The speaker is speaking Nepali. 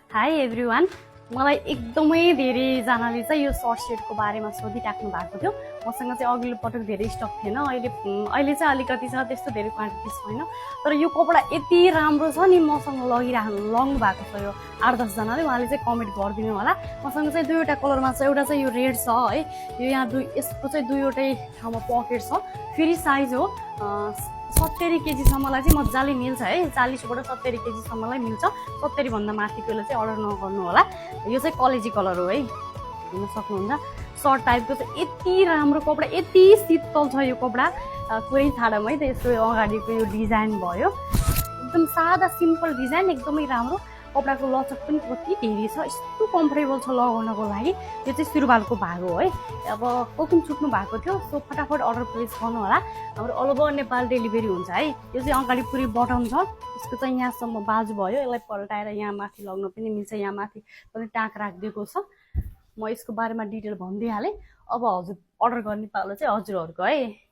हाई एभ्रिवान मलाई एकदमै धेरैजनाले चाहिँ यो सर्ट सेटको बारेमा सोधिराख्नु भएको थियो। मसँग चाहिँ अघिल्लो पटक धेरै स्टक थिएन, अहिले चाहिँ अलिकति छ, त्यस्तो धेरै क्वान्टिटी छैन। तर यो कपडा यति राम्रो छ नि, मसँग लग्नु भएको छ यो 8-10 जनाले, उहाँले चाहिँ कमेन्ट गरिदिनु होला। मसँग चाहिँ दुईवटा कलरमा छ, एउटा चाहिँ यो रेड छ है, यो यहाँ यसको चाहिँ दुईवटै ठाउँमा पकेट छ। फेरि साइज हो 70 केजीसम्मलाई चाहिँ मजाले मिल्छ है, 40बाट 70 केजीसम्मलाई मिल्छ। 70 भन्दा माथिकोले चाहिँ अर्डर नगर्नु होला। यो चाहिँ कलेजी कलर हो है, हेर्न सक्नुहुन्छ। सर्ट टाइपको चाहिँ यति राम्रो कपडा, यति शीतल छ यो कपडा, पुरै छाडम है त। यसको अगाडिको यो डिजाइन भयो, एकदम सादा सिम्पल डिजाइन, एकदमै राम्रो। कपडाको लचक पनि कति धेरै छ, यस्तो कम्फर्टेबल छ लगाउनको लागि। यो चाहिँ सुरुवालको भाग हो है। अब कोकुम छुट्नु भएको थियो, सो फटाफट अर्डर प्लेस गर्नु होला। हाम्रो अल ओभर नेपाल डेलिभरी हुन्छ है। यो चाहिँ अगाडि पुरै बटन छ, यसको चाहिँ यहाँसम्म बाजु भयो, यसलाई पल्टाएर यहाँ माथि लग्न पनि मिल्छ। यहाँ माथि पनि टाँक राखिदिएको छ। म यसको बारेमा डिटेल भनिदिइहालेँ। अब हजुर अर्डर गर्ने पालो चाहिँ हजुरहरूको है।